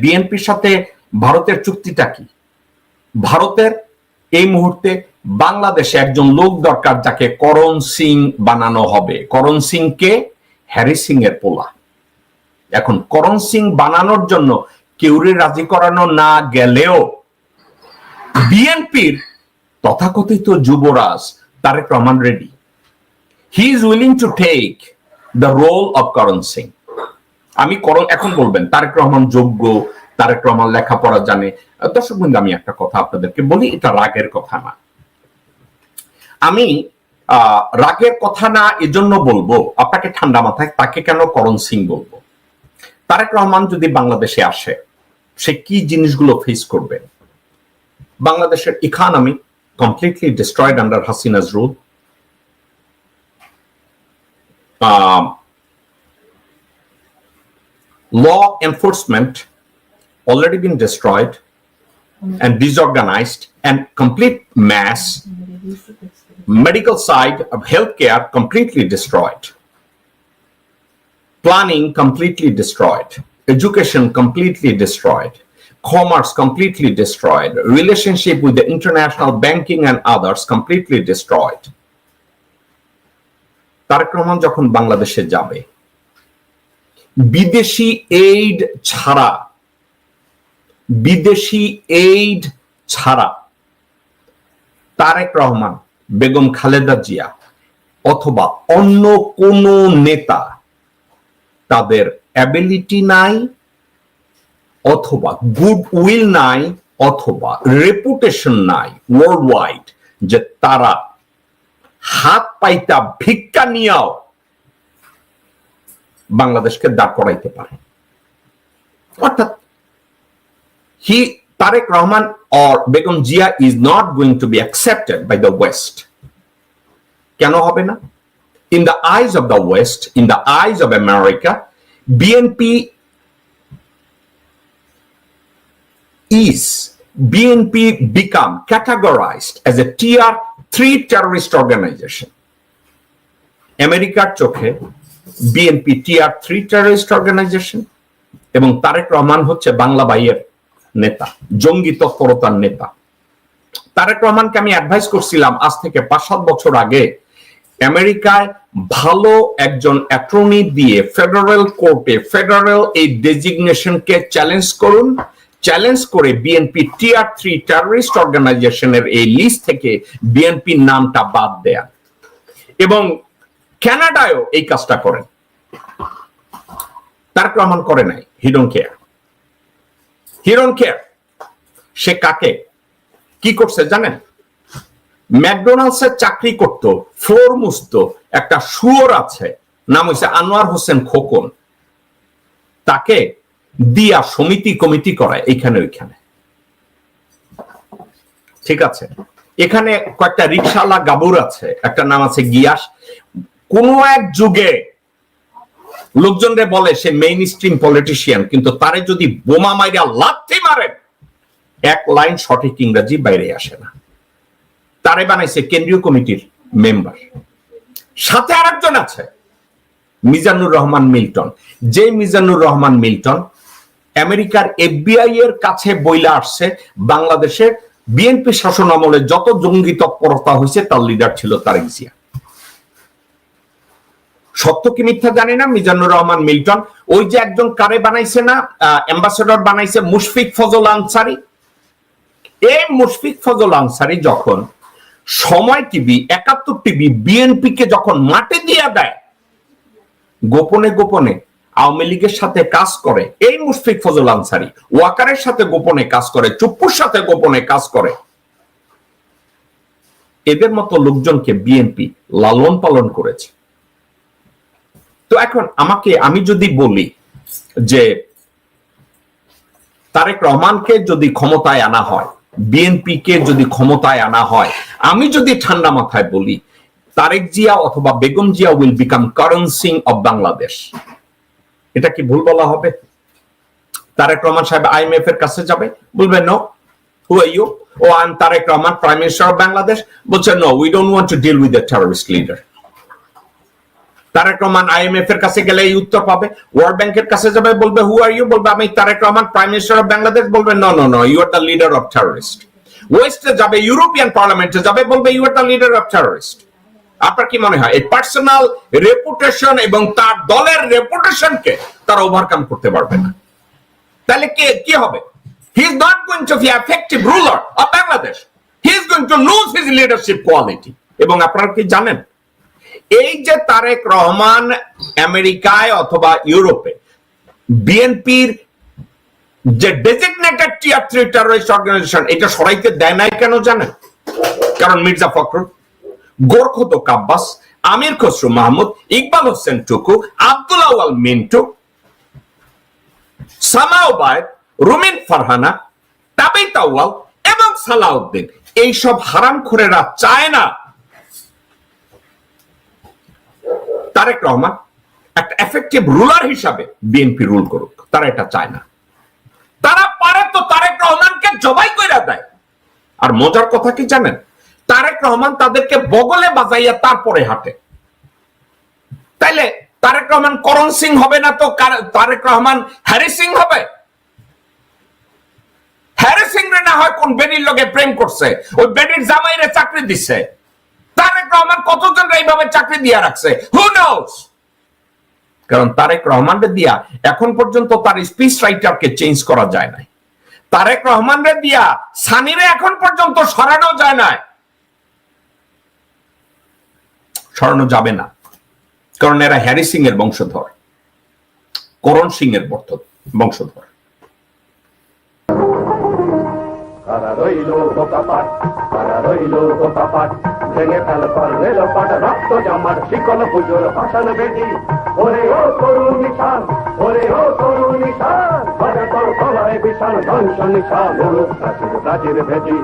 বিএনপির সাথে ভারতের চুক্তিটা কি? ভারতের এই মুহূর্তে বাংলাদেশে একজন লোক দরকার যাকে করণ সিং বানানো হবে। করণ সিং কে? হ্যারি সিং এর পোলা। এখন করণ সিং বানানোর জন্য কেউরে রাজি করানো না গেলেও বিএনপির তথাকথিত যুবরাজ Tarique Rahman ready. He is willing to take the role of Karan Singh. আমি এখন বলবেন তারেক রহমান যোগ্য, তারেক রহমান লেখাপড়া জানে। দর্শক বন্ধু, আমি একটা কথা আপনাদেরকে বলি, এটা রাগের কথা না। আমি রাগের কথা না এজন্য বলবো, আপনাকে ঠান্ডা মাথায় তাকে কেন করণ সিং বলবো। তারেক রহমান যদি বাংলাদেশে আসে, সে কি জিনিসগুলো ফেস করবে? বাংলাদেশের economy completely destroyed under Hasina's rule. Law enforcement already been destroyed and disorganized, and complete mass. Medical side of healthcare completely destroyed. Planning completely destroyed. Education completely destroyed. Commerce completely destroyed. Relationship with the international banking and others completely destroyed. Tarique Rahman যখন বাংলাদেশে যাবে, বিদেশি aid ছাড়া তারেক রহমান, বেগম খালেদা জিয়া অথবা অন্য কোন নেতা তাদের অ্যাবিলিটি নাই, অথবা গুড উইল নাই, অথবা রেপুটেশন নাই ওয়ার্ল্ড ওয়াইড যে তারা হাত পাইতা ভিক্ষা নিয়েও বাংলাদেশকে দাঁড় করাইতে পারে। অর্থাৎ Tariq Rahman or Begum Jia is not going to be accepted by the West. কেন হবে না? In the eyes of the West, in the eyes of America, BNP become categorized as a tier 3 terrorist organization. আমেরিকার চোখে BNP tier 3 terrorist organization, এবং তারেক রহমান হচ্ছে বাংলা ভাইয়ের নেতা, জঙ্গি তৎপরতার নেতা। তারেক রহমানকে আমি অ্যাডভাইস করছিলাম আজ থেকে 5-7 বছর আগে, আমেরিকায় ভালো একজন অ্যাটর্নি দিয়ে ফেডারেল কোর্টে ফেডারেল এই ডেজিগনেশনকে চ্যালেঞ্জ করুন, চ্যালেঞ্জ করে বিএনপি টিয়ার 3 টেররিস্ট অর্গানাইজেশনের এই লিস্ট থেকে বিএনপির নামটা বাদ দেয়া। এবং কানাডায়ও এই কাজটা করেন। তারেক রহমান করে নাই। হি ডোন্ট কেয়ার। সে কাকে কি করছে জানেন? ম্যাকডোনাল্ডস এর চাকরি করত, ফ্লোর মুছত একটা শুয়োর আছে, নাম হইছে আনোয়ার হোসেন খোকন, তাকে দিয়া সমিতি কমিটি করায় এইখানে ওইখানে। ঠিক আছে, এখানে কয়েকটা রিকশাওয়ালা গাবুর আছে, একটা নাম আছে গিয়াস। কোন এক যুগে লোকজনরে বলে সে মেইন স্ট্রিম পলিটিশিয়ান, কিন্তু তারে যদি বোমা মাইরা লাথি মারেন এক লাইন সঠিক ইংরেজি বাইরে আসে না। তারে বানাইছে কেন্দ্রীয় কমিটির মেম্বার। সাথে আরেকজন আছে মিজানুর রহমান মিল্টন, যে মিজানুর রহমান মিল্টন আমেরিকার এফবিআই এর কাছে বইলা আসছে বাংলাদেশের বিএনপি শাসন আমলে যত জঙ্গি তৎপরতা হয়েছে তার লিডার ছিল তারেক জিয়া। সত্য কি মিথ্যা জানি না, মিজানুর রহমান মিল্টন ওই যে একজন কারে বানাইছে না, অ্যাম্বাসেডর বানাইছে মুশফিক ফজল আনসারি। এই মুশফিক ফজল আনসারি যখন সময় টিভি, 71 টিভি বিএনপি কে যখন মাঠে দিয়ে দেয়, গোপনে গোপনে আওয়ামী লীগের সাথে কাজ করে এই মুশফিক ফজল আনসারি, ওয়াকারের সাথে গোপনে কাজ করে, চুপ্পুর সাথে গোপনে কাজ করে। এদের মতো লোকজনকে বিএনপি লালন পালন করেছে। তো এখন আমি যদি বলি যে তারেক রহমানকে যদি ক্ষমতায় আনা হয়, বিএনপি কে যদি ক্ষমতায় আনা হয়, আমি যদি ঠান্ডা মাথায় বলি তারেক জিয়া অথবা Begum Zia will become Karan Singh of Bangladesh, এটা কি ভুল বলা হবে? তারেক রহমান সাহেব আইএমএফ এর কাছে যাবে, বলবে no, who are you? Oh I am Tarique Rahman, prime minister of Bangladesh. বলছে no, we don't want to deal with the terrorist leader. Tarique Rahman IMF এর কাছে গেলে এই উত্তর পাবে, ওয়ার্ল্ড ব্যাংকের কাছে যাবে বলবে হু আর ইউ, বলবে আমি Tarique Rahman prime minister of Bangladesh, বলবে no no no you are the leader of terrorist. ওয়েস্টে যাবে, ইউরোপিয়ান পার্লামেন্টে যাবে, বলবে you are the leader of terrorist. আপনার কি মনে হয় এই পার্সোনাল রেপুটেশন এবং তার দলের রেপুটেশনকে তারা ওভারকাম করতে পারবে না? তাহলে কি হবে? He is not going to be effective ruler of Bangladesh, he is going to lose his leadership quality. এবং আপনারা কি জানেন, এই যে তারেক রহমান আমেরিকায় অথবা ইউরোপে বিএনপির যে ডেজিগনেটেড টিয়ার 3 টেররিস্ট অর্গানাইজেশন, এটা সরাইতে দেয় নাই কেন জানেন? কারণ মির্জা ফখরুল, গোরখোদক আব্বাস, আমির খসরু মাহমুদ, ইকবাল হোসেন টুকু, আব্দুল আউয়াল মিন্টু, সামাউবায়েদ, রুমিন ফারহানা, তাবিত আউয়াল এবং সালাউদ্দিন, এইসব হারামখোরেরা চায় না তারেক রহমান একটা এফেক্টিভ রুলার হিসাবে বিএনপি রুল করুক। তারা এটা চায় না। তারা পারে তো তারেক রহমানকে জবাই কইরা দেয়। আর মজার কথা কি জানেন, তারেক রহমান তাদেরকে বগলে বাজাইয়া তারপরে হাঁটে। তাইলে তারেক রহমান করণ সিং হবে না তো তারেক রহমান হ্যারি সিং হবে? হ্যারি সিং রে না হয় কোন বেডির লগে প্রেম করছে, ওই বেডির জামাইরে চাকরি দিচ্ছে। তারেক রহমান কতজন এইভাবে চাকরি দিয়া রাখছে, হু নোস? কারণ তারেক রহমানরে দিয়া এখন পর্যন্ত তার স্পিচ রাইটারকে চেঞ্জ করা যায় নাই। তারেক রহমানরে দিয়া সানিরে এখন পর্যন্ত সরানো যায় না, সরানো যাবে না। কারণ এরা হ্যারি সিং এর বংশধর, করণ সিং এর বংশধর। ভেঙে ফেল কর রেল পাট রক্ত জামার শিকল পুজোর ভাষণ বেদি, ওরে ও করুণ নিশান, ওরে ও করুণ নিশান, তোর গলায় বিশাল ধ্বংস নিশান, প্রাচীর প্রাচীর ভেদি।